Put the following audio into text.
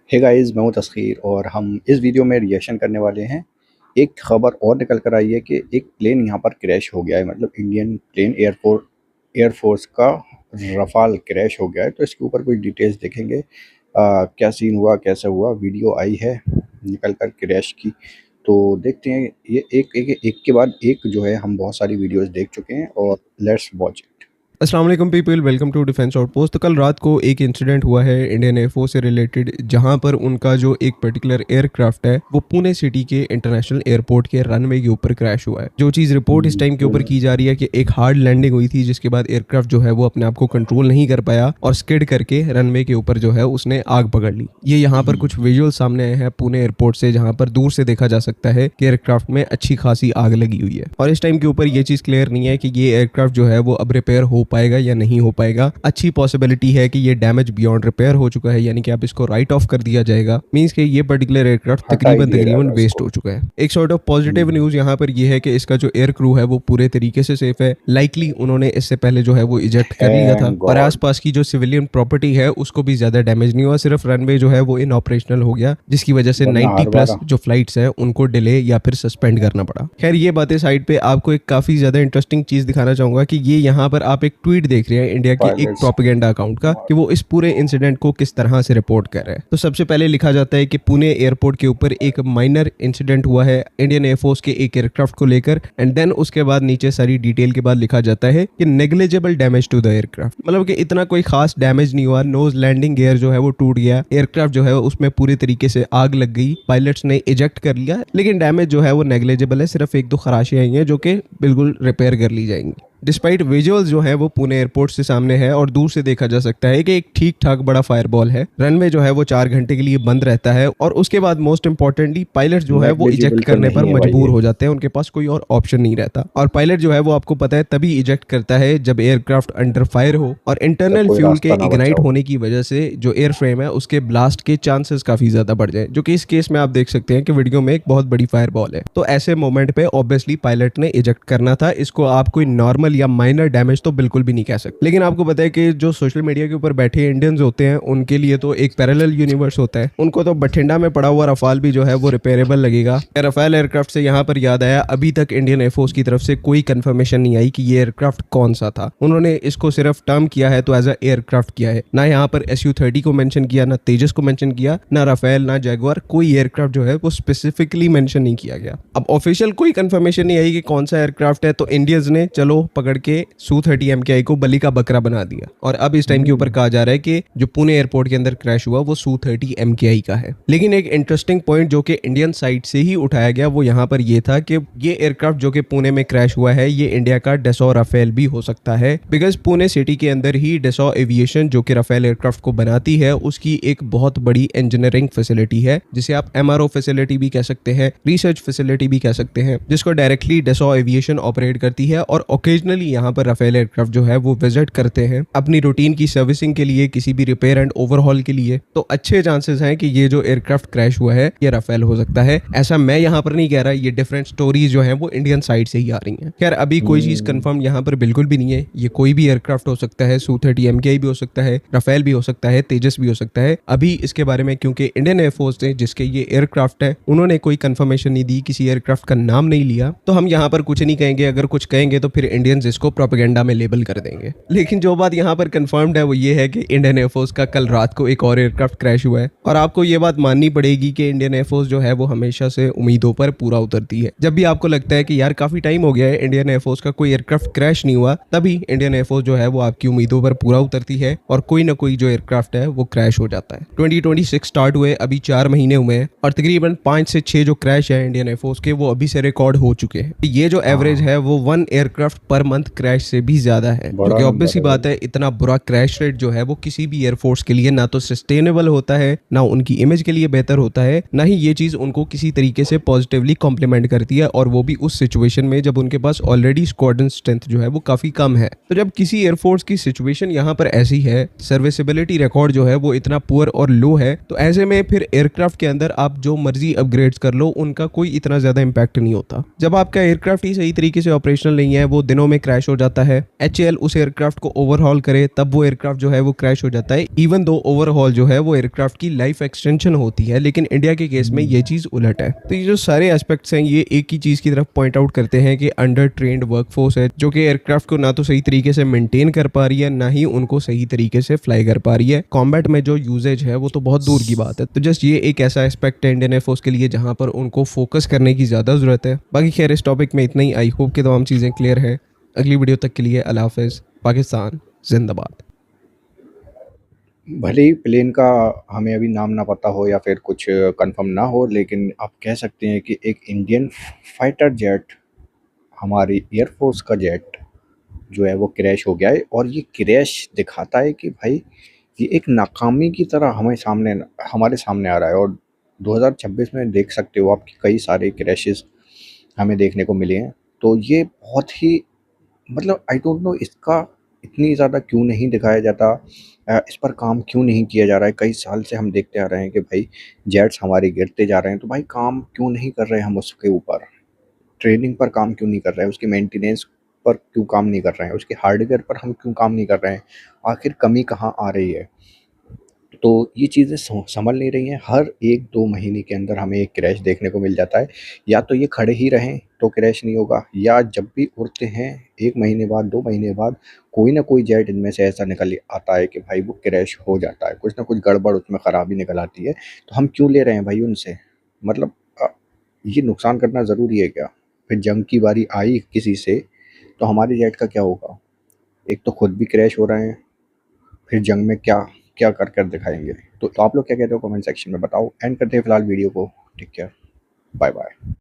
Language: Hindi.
हे गाइस, मैं हूं तस्खीर और हम इस वीडियो में रिएक्शन करने वाले हैं। एक खबर और निकल कर आई है कि एक प्लेन यहां पर क्रैश हो गया है। मतलब इंडियन प्लेन एयरफोर्स का रफाल क्रैश हो गया है। तो इसके ऊपर कुछ डिटेल्स देखेंगे। क्या सीन हुआ, कैसे हुआ, वीडियो आई है निकल कर क्रैश की। तो देखते हैं। ये एक के बाद एक जो है, हम बहुत सारी वीडियोस देख चुके हैं और लेट्स वॉच इट। अस्सलाम वालेकुम people, welcome to Defence Outpost. तो कल रात को एक इंसिडेंट हुआ है इंडियन एयरफोर्स से रिलेटेड, जहां पर उनका जो एक पर्टिकुलर एयरक्राफ्ट है वो पुणे सिटी के इंटरनेशनल एयरपोर्ट के रनवे के ऊपर क्रैश हुआ है। जो चीज़ रिपोर्ट इस टाइम के ऊपर की जा रही है कि एक हार्ड लैंडिंग हुई थी, जिसके बाद एयरक्राफ्ट जो है वो अपने आप को कंट्रोल नहीं कर पाया और स्किड करके रनवे के ऊपर जो है उसने आग पकड़ ली। ये यहाँ पर कुछ विजुअल सामने आए हैं पुणे एयरपोर्ट से, जहाँ पर दूर से देखा जा सकता है कि एयरक्राफ्ट में अच्छी खासी आग लगी हुई है। और इस टाइम के ऊपर ये चीज़ क्लियर नहीं है कि ये एयरक्राफ्ट जो है वो अब रिपेयर हो पाएगा या नहीं हो पाएगा। अच्छी पॉसिबिलिटी है कि ये डैमेज बियॉन्ड रिपेयर हो चुका है, यानी कि अब इसको राइट ऑफ कर दिया जाएगा। मींस कि ये पर्टिकुलर एयरक्राफ्ट हटा ही दिया तकरीबन जाएगा वेस्ट इसको। हो चुका है। एक सॉर्ट ऑफ पॉजिटिव न्यूज यहाँ पर ये है कि इसका जो एयर क्रू है वो पूरे तरीके से सेफ है। लाइकली उन्होंने इससे पहले जो है वो इजेक्ट कर लिया था थैंक और गॉड। आसपास की जो सिविलियन प्रॉपर्टी है उसको भी ज्यादा डैमेज नहीं हुआ। सिर्फ रनवे जो है वो इन ऑपरेशनल हो गया, जिसकी वजह से वरना 90 हर प्लस बार जो फ्लाइट्स हैं उनको डिले या फिर सस्पेंड करना पड़ा। खैर, ये बातें साइड पे, आपको एक काफी ज्यादा इंटरेस्टिंग चीज दिखाना चाहूंगा कि ये यहाँ पर आप एक ट्वीट देख रहे हैं इंडिया के एक पायलट्स। प्रोपेगेंडा अकाउंट का, कि वो इस पूरे इंसिडेंट को किस तरह से रिपोर्ट कर रहे हैं। तो सबसे पहले लिखा जाता है कि पुणे एयरपोर्ट के ऊपर एक माइनर इंसिडेंट हुआ है इंडियन एयरफोर्स के एक एयरक्राफ्ट को लेकर, एंड देन उसके बाद नीचे सारी डिटेल के बाद लिखा जाता है कि negligible damage to the aircraft. मतलब कि इतना कोई खास डैमेज नहीं हुआ। नोज लैंडिंग गियर जो है वो टूट गया, एयरक्राफ्ट जो है उसमें पूरी तरीके से आग लग गई, पायलट्स ने इजेक्ट कर लिया, लेकिन डैमेज जो है वो नेग्लिजिबल है। सिर्फ एक दो खराशियां आई हैं जो कि बिल्कुल रिपेयर कर ली जाएंगी। डिस्पाइट विजुअल्स जो है वो पुणे एयरपोर्ट से सामने है और दूर से देखा जा सकता है कि एक ठीक ठाक बड़ा फायरबॉल है। रनवे जो है वो 4 घंटे के लिए बंद रहता है और उसके बाद मोस्ट इंपॉर्टेंटली पायलट जो है वो नेग्लिजिबल इजेक्ट तो करने पर नहीं है भाई मजबूर ये। हो जाते हैं। उनके पास कोई और ऑप्शन नहीं रहता और पायलट जो है वो आपको पता है तभी इजेक्ट करता है जब एयरक्राफ्ट अंडर फायर हो और जब इंटरनल कोई फ्यूल के रास्ता ना इग्नाइट बचाओ। होने की वजह से जो एयर फ्रेम है उसके ब्लास्ट के चांसेस काफी ज्यादा बढ़ जाए, जो कि इस केस में आप देख सकते हैं कि वीडियो में एक बहुत बड़ी फायरबॉल है। तो ऐसे मोमेंट पे ऑब्वियसली पायलट ने इजेक्ट करना था। इसको आप कोई नॉर्मल या माइनर डैमेज तो बिल्कुल भी नहीं कह सकते। लेकिन आपको पता है कि जो सोशल मीडिया के ऊपर बैठे इंडियंस होते हैं उनके लिए तो एक पैरेलल यूनिवर्स होता है। उनको तो बठिंडा में पड़ा हुआ रफाल भी जो है वो रिपेयरेबल लगेगा। रफाल एयरक्राफ्ट से यहाँ पर याद आया, अभी तक इंडियन एयरफोर्स की तरफ से कोई कंफर्मेशन नहीं आई कि ये एयरक्राफ्ट कौन सा था। उन्होंने इसको सिर्फ टर्म किया है तो एज अ एयरक्राफ्ट किया है, ना यहाँ पर SU-30 को मेंशन किया, ना तेजस को मेंशन किया, ना राफेल, ना जैगुआर। कोई एयरक्राफ्ट जो है वो स्पेसिफिकली मेंशन नहीं किया गया। अब ऑफिशियल कोई कंफर्मेशन नहीं आई कि कौन सा एयरक्राफ्ट है, तो इंडियंस ने चलो पकड़ के Su-30 MKI को बलि का बकरा बना दिया। और अब इस टाइम के ऊपर कहा जा रहा है कि जो पुणे एयरपोर्ट के अंदर क्रैश हुआ वो Su-30 MKI का है। लेकिन एक इंटरेस्टिंग पॉइंट जो कि इंडियन साइड से ही उठाया गया वो यहाँ पर ये था कि ये एयरक्राफ्ट जो कि पुणे में क्रैश हुआ है ये इंडिया का डसॉ राफेल भी हो सकता है, बिकॉज पुणे सिटी के अंदर ही डसॉ एविएशन जो कि राफेल एयरक्राफ्ट को बनाती है उसकी एक बहुत बड़ी इंजीनियरिंग फैसिलिटी है, जिसे आप MRO फैसिलिटी भी कह सकते हैं, रिसर्च फैसिलिटी भी कह सकते हैं, जिसको डायरेक्टली डसॉ एविएशन ऑपरेट करती है। और ओकेजनली यहाँ पर राफेल एयरक्राफ्ट जो है वो विजिट करते हैं अपनी रूटीन की सर्विसिंग के लिए, किसी भी रिपेयर एंड ओवरहॉल के लिए। तो अच्छे चांसेस हैं कि ये जो एयरक्राफ्ट क्रैश हुआ है ये राफेल हो सकता है। ऐसा मैं यहाँ पर नहीं कह रहा, ये डिफरेंट स्टोरीज जो हैं वो इंडियन साइड से ही आ रही हैं। खैर, अभी कोई चीज कंफर्म यहाँ पर बिल्कुल भी नहीं है। ये कोई भी एयरक्राफ्ट हो सकता है, Su-30 MKI भी हो सकता है, राफेल भी हो सकता है, तेजस भी हो सकता है। अभी इसके बारे में क्योंकि इंडियन एयरफोर्स ने जिसके ये एयरक्राफ्ट है उन्होंने कोई कंफर्मेशन नहीं दी, किसी एयरक्राफ्ट का नाम नहीं लिया, तो हम यहाँ पर कुछ नहीं कहेंगे। अगर कुछ कहेंगे तो फिर इंडियंस इसको प्रोपेगेंडा में लेबल कर देंगे। लेकिन जो बात यहाँ पर कंफर्म्ड है वो ये है कि इंडियन एयरफोर्स का कल रात को एक और एयरक्राफ्ट क्रैश हुआ है। और आपको ये बात माननी पड़ेगी कि इंडियन एयरफोर्स जो है वो हमेशा से उम्मीदों पर पूरा उतरती है। जब भी आपको लगता है कि यार काफी टाइम हो गया है इंडियन एयरफोर्स का कोई एयरक्राफ्ट क्रैश नहीं हुआ, तभी इंडियन एयरफोर्स जो है वो आपकी उम्मीदों पर पूरा उतरती है और कोई ना कोई जो एयरक्राफ्ट है वो क्रैश हो जाता है। 2026 स्टार्ट हुए, अभी 4 महीने हुए हैं और तकरीबन 5 से 6 जो क्रैश है इंडियन एयरफोर्स के वो अभी से रिकॉर्ड हो चुके हैं। ये जो एवरेज है वो 1 एयरक्राफ्ट पर मंथ क्रैश से भी ज्यादा है, जो बड़ा कि नंबर ऑब्वियस ही है बात भाई। है। इतना बुरा क्रैश रेट जो है वो किसी भी एयरफोर्स के लिए ना तो सस्टेनेबल होता है, ना उनकी इमेज के लिए बेहतर होता है, ना ही ये चीज उनको किसी तरीके से पॉजिटिवली कॉम्प्लीमेंट करती है, और वो भी उस सिचुएशन में जब उनके पास ऑलरेडी स्क्वाड्रन स्ट्रेंथ जो है वो काफी कम है। तो जब किसी एयरफोर्स की सिचुएशन यहाँ पर ऐसी है, सर्विसेबिलिटी रिकॉर्ड जो है वो इतना पुअर और लो है, तो ऐसे में फिर एयरक्राफ्ट के अंदर आप जो मर्जी अपग्रेड्स कर लो उनका कोई इतना ज्यादा इंपैक्ट नहीं होता। जब आपका एयरक्राफ्ट ही सही तरीके से ऑपरेशनल नहीं है, वो दिनों में क्रैश हो जाता है, HAL उस एयरक्राफ्ट को ओवरहॉल करे तब वो एयरक्राफ्ट जो है वो क्रैश हो जाता है, इवन दो ओवरहॉल जो है वो एयरक्राफ्ट की लाइफ एक्सटेंशन होती है, लेकिन इंडिया के केस में ये चीज़ उलट है। तो ये जो सारे एस्पेक्ट्स हैं ये एक ही चीज़ की तरफ पॉइंट आउट करते हैं कि अंडर ट्रेंड वर्कफोर्स है जो कि एयरक्राफ्ट को ना तो सही तरीके से मेंटेन कर पा रही है, ना ही उनको सही तरीके से फ्लाई कर पा रही है। कॉम्बैट में जो यूजेज है वो तो बहुत दूर की बात है। तो जस्ट ये एक ऐसा एस्पेक्ट है इंडियन एयरफोर्स के लिए जहां पर उनको फोकस करने की ज़्यादा ज़रूरत है। बाकी खैर इस टॉपिक में इतना ही। आई होप कि तमाम चीज़ें क्लियर है। अगली वीडियो तक के लिए अल्लाह हाफिज़। पाकिस्तान जिंदाबाद। भले ही प्लेन का हमें अभी नाम ना पता हो या फिर कुछ कंफर्म ना हो, लेकिन आप कह सकते हैं कि एक इंडियन फाइटर जेट, हमारी एयरफोर्स का जेट जो है वो क्रैश हो गया है। और ये क्रैश दिखाता है कि भाई ये एक नाकामी की तरह हमारे सामने आ रहा है। और 2026 में देख सकते हो आप कि कई सारे क्रैशेस हमें देखने को मिले हैं। तो ये बहुत ही मतलब आई डोंट नो इसका इतनी ज़्यादा क्यों नहीं दिखाया जाता, इस पर काम क्यों नहीं किया जा रहा है। कई साल से हम देखते आ रहे हैं कि भाई जेट्स हमारे गिरते जा रहे हैं, तो भाई काम क्यों नहीं कर रहे हैं हम उसके ऊपर, ट्रेनिंग पर काम क्यों नहीं कर रहे हैं, उसकी मेंटेनेंस पर क्यों काम नहीं कर रहे हैं, उसके हार्डवेयर पर हम क्यों काम नहीं कर रहे हैं, आखिर कमी कहाँ आ रही है। तो ये चीज़ें संभल नहीं रही हैं। हर 1-2 महीने के अंदर हमें एक क्रैश देखने को मिल जाता है। या तो ये खड़े ही रहें तो क्रैश नहीं होगा, या जब भी उड़ते हैं 1 महीने बाद 2 महीने बाद कोई ना कोई जेट इनमें से ऐसा निकल आता है कि भाई वो क्रैश हो जाता है, कुछ ना कुछ गड़बड़ उसमें ख़राबी निकल आती है। तो हम क्यों ले रहे हैं भाई उनसे, मतलब ये नुकसान करना ज़रूरी है क्या? फिर जंग की बारी आई किसी से तो हमारे जेट का क्या होगा? एक तो खुद भी क्रैश हो रहे हैं, फिर जंग में क्या क्या कर कर दिखाएंगे। तो आप लोग क्या कहते हो कमेंट सेक्शन में बताओ। एंड करते हैं फिलहाल वीडियो को। Take care, bye bye.